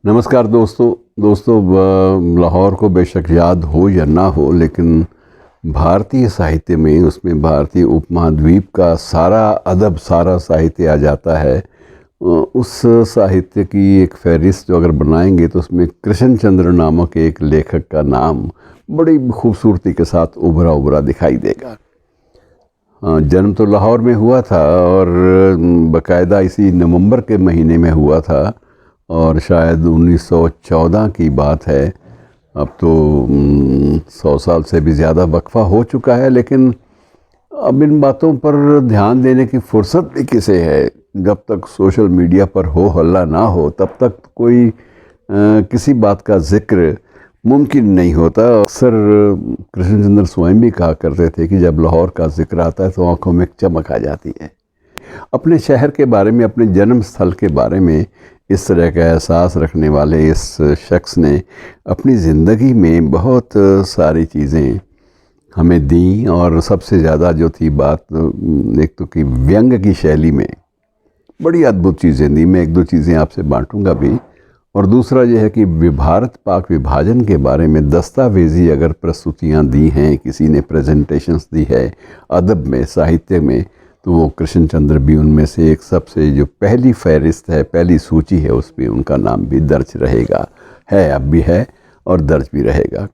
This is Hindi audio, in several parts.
नमस्कार दोस्तों लाहौर को बेशक याद हो या ना हो, लेकिन भारतीय साहित्य में उसमें भारतीय उपमहाद्वीप का सारा अदब, सारा साहित्य आ जाता है। उस साहित्य की एक फहरिस्त जो अगर बनाएंगे तो उसमें कृष्ण चंद्र नामक एक लेखक का नाम बड़ी खूबसूरती के साथ उभरा उभरा दिखाई देगा। जन्म तो लाहौर में हुआ था और बाकायदा इसी नवंबर के महीने में हुआ था और शायद 1914 की बात है। अब तो 100 साल से भी ज़्यादा वक्फा हो चुका है, लेकिन अब इन बातों पर ध्यान देने की फुर्सत भी किसे है। जब तक सोशल मीडिया पर हो हल्ला ना हो तब तक कोई किसी बात का जिक्र मुमकिन नहीं होता। अक्सर कृष्णचंद्र स्वयं भी कहा करते थे कि जब लाहौर का जिक्र आता है तो आंखों में एक चमक आ जाती है। अपने शहर के बारे में, अपने जन्म स्थल के बारे में इस तरह का एहसास रखने वाले इस शख्स ने अपनी ज़िंदगी में बहुत सारी चीज़ें हमें दी, और सबसे ज़्यादा जो थी बात, एक तो कि व्यंग की शैली में बड़ी अद्भुत चीज़ें दी। मैं एक दो चीज़ें आपसे बांटूंगा भी, और दूसरा यह है कि भारत पाक विभाजन के बारे में दस्तावेजी अगर प्रस्तुतियाँ दी हैं, किसी ने प्रेजेंटेशंस दी है अदब में, साहित्य में, तो वो कृष्ण चंद्र भी उनमें से एक सबसे जो पहली फहरिस्त है, पहली सूची है, उस पर उनका नाम भी दर्ज रहेगा, है अब भी है और दर्ज भी रहेगा।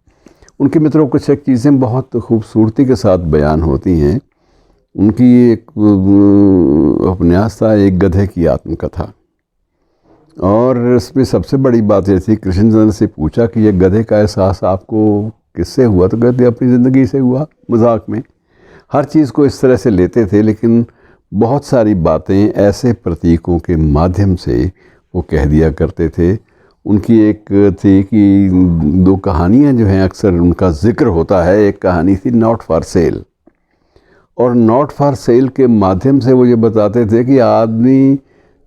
उनके मित्रों कुछ एक चीज़ें बहुत खूबसूरती के साथ बयान होती हैं। उनकी एक उपन्यास था एक गधे की आत्मकथा, और इसमें सबसे बड़ी बात ये थी, कृष्णचंद्र से पूछा कि ये गधे का एहसास आपको किससे हुआ, तो कहते अपनी ज़िंदगी से हुआ। मजाक में हर चीज़ को इस तरह से लेते थे, लेकिन बहुत सारी बातें ऐसे प्रतीकों के माध्यम से वो कह दिया करते थे। उनकी एक थी कि दो कहानियाँ जो हैं अक्सर उनका जिक्र होता है। एक कहानी थी नॉट फॉर सेल, और नॉट फॉर सेल के माध्यम से वो ये बताते थे कि आदमी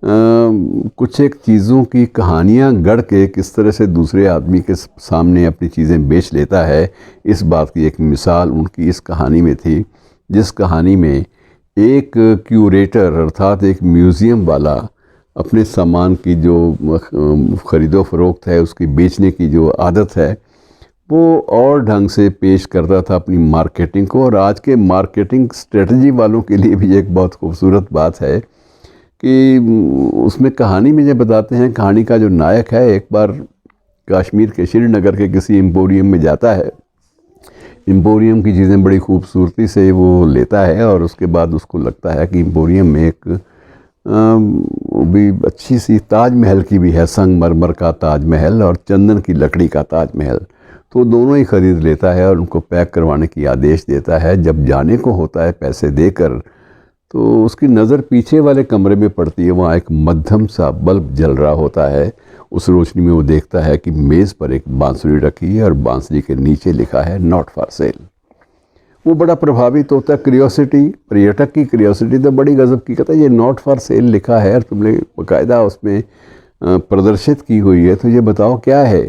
कुछ एक चीज़ों की कहानियाँ गढ़ के किस तरह से दूसरे आदमी के सामने अपनी चीज़ें बेच लेता है। इस बात की एक मिसाल उनकी इस कहानी में थी, जिस कहानी में एक क्यूरेटर अर्थात एक म्यूज़ियम वाला अपने सामान की जो ख़रीदो फ़रोख्त है, उसकी बेचने की जो आदत है, वो और ढंग से पेश करता था अपनी मार्केटिंग को। और आज के मार्केटिंग स्ट्रेटजी वालों के लिए भी एक बहुत खूबसूरत बात है कि उसमें कहानी में जब बताते हैं, कहानी का जो नायक है एक बार कश्मीर के श्रीनगर के किसी एम्पोरियम में जाता है। एम्पोरियम की चीज़ें बड़ी खूबसूरती से वो लेता है, और उसके बाद उसको लगता है कि एम्पोरियम में एक भी अच्छी सी ताजमहल की भी है, संगमरमर का ताजमहल और चंदन की लकड़ी का ताजमहल। तो दोनों ही ख़रीद लेता है और उनको पैक करवाने की आदेश देता है। जब जाने को होता है पैसे देकर, तो उसकी नज़र पीछे वाले कमरे में पड़ती है। वहाँ एक मध्यम सा बल्ब जल रहा होता है। उस रोशनी में वो देखता है कि मेज़ पर एक बांसुरी रखी है और बांसुरी के नीचे लिखा है नॉट फॉर सेल। वो बड़ा प्रभावित होता है। क्रियोसिटी, पर्यटक की क्रियोसिटी तो बड़ी गज़ब की। कहता है ये नॉट फॉर सेल लिखा है और तुमने बाकायदा उसमें प्रदर्शित की हुई है, तो ये बताओ क्या है।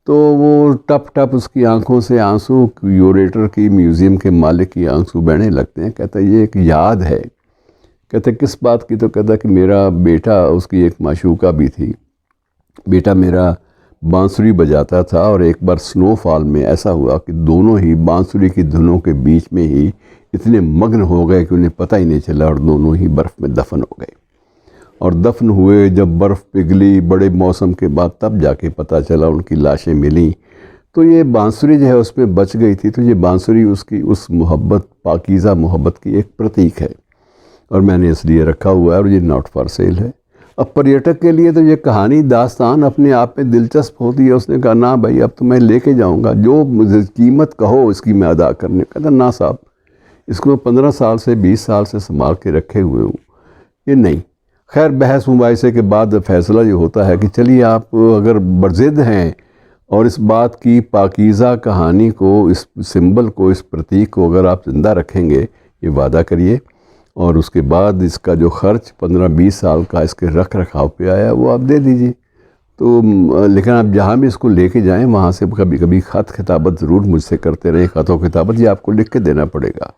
तो वो टप टप उसकी आंखों से आंसू, क्यूरेटर की, म्यूज़ियम के मालिक की आंसू बहने लगते हैं। कहता है ये एक याद है। कहते किस बात की, तो कहता कि मेरा बेटा, उसकी एक माशूका भी थी, बेटा मेरा बांसुरी बजाता था, और एक बार स्नोफॉल में ऐसा हुआ कि दोनों ही बांसुरी की धुनों के बीच में ही इतने मग्न हो गए कि उन्हें पता ही नहीं चला, और दोनों ही बर्फ़ में दफन हो गए। और दफन हुए, जब बर्फ़ पिघली बड़े मौसम के बाद, तब जाके पता चला उनकी लाशें मिली। तो ये बांसुरी जो है उसमें बच गई थी। तो ये बांसुरी उसकी उस मोहब्बत, पाकीज़ा मोहब्बत की एक प्रतीक है, और मैंने इसलिए रखा हुआ है, और ये नॉट फॉर सेल है। अब पर्यटक के लिए तो ये कहानी, दास्तान अपने आप में दिलचस्प होती है। उसने कहा ना भाई, अब तो मैं लेके जाऊंगा, जो कीमत कहो इसकी मैं अदा करने। कहता ना साहब, इसको 15 साल से 20 साल से संभाल के रखे हुए हूँ, ये नहीं। खैर बहस मुबाहिसे के बाद फैसला ये होता है कि चलिए, आप अगर बरज़िद हैं और इस बात की पाकीज़ा कहानी को, इस सिंबल को, इस प्रतीक को अगर आप ज़िंदा रखेंगे, ये वादा करिए, और उसके बाद इसका जो खर्च 15-20 साल का इसके रख रखाव पे आया वो आप दे दीजिए। तो लेकिन आप जहाँ भी इसको लेके जाएं, वहाँ से कभी कभी ख़त खिताबत ज़रूर मुझसे करते रहें। ख़त व खिताबत ये आपको लिख के देना पड़ेगा।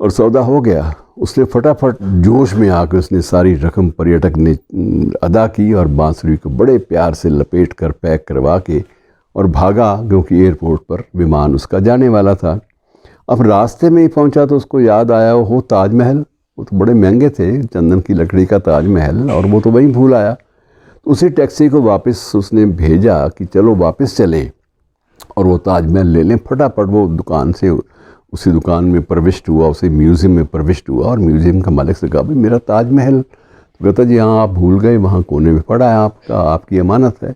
और सौदा हो गया। उसने फटाफट जोश में आकर उसने सारी रकम पर्यटक ने अदा की और बांसुरी को बड़े प्यार से लपेट कर पैक करवा के और भागा, क्योंकि एयरपोर्ट पर विमान उसका जाने वाला था। अब रास्ते में ही पहुंचा तो उसको याद आया वो ताजमहल, वो तो बड़े महंगे थे, चंदन की लकड़ी का ताजमहल, और वो तो वहीं भूल आया। तो उसी टैक्सी को वापस उसने भेजा कि चलो वापस चलें और वो ताजमहल ले लें। फटाफट वो दुकान से उसी दुकान में प्रविष्ट हुआ, उसी म्यूज़ियम में प्रविष्ट हुआ और म्यूज़ियम का मालिक से कहा, भाई मेरा ताजमहल। तो कहता जी हाँ, आप भूल गए, वहाँ कोने में पड़ा है, आपका, आपकी अमानत है।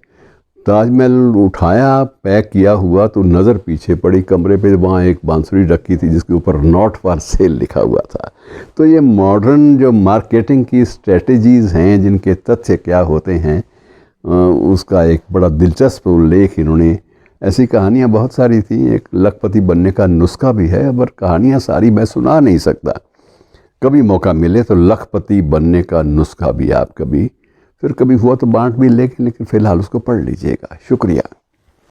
ताजमहल उठाया, पैक किया हुआ, तो नज़र पीछे पड़ी कमरे पे, वहाँ एक बांसुरी रखी थी जिसके ऊपर नॉट फॉर सेल लिखा हुआ था। तो ये मॉडर्न जो मार्केटिंग की स्ट्रेटजीज़ हैं, जिनके तथ्य क्या होते हैं, उसका एक बड़ा दिलचस्प उल्लेख इन्होंने, ऐसी कहानियाँ बहुत सारी थी। एक लखपति बनने का नुस्खा भी है, पर कहानियाँ सारी मैं सुना नहीं सकता। कभी मौका मिले तो लखपति बनने का नुस्खा भी आप कभी फिर कभी हुआ तो बांट भी लेकिन फ़िलहाल उसको पढ़ लीजिएगा। शुक्रिया।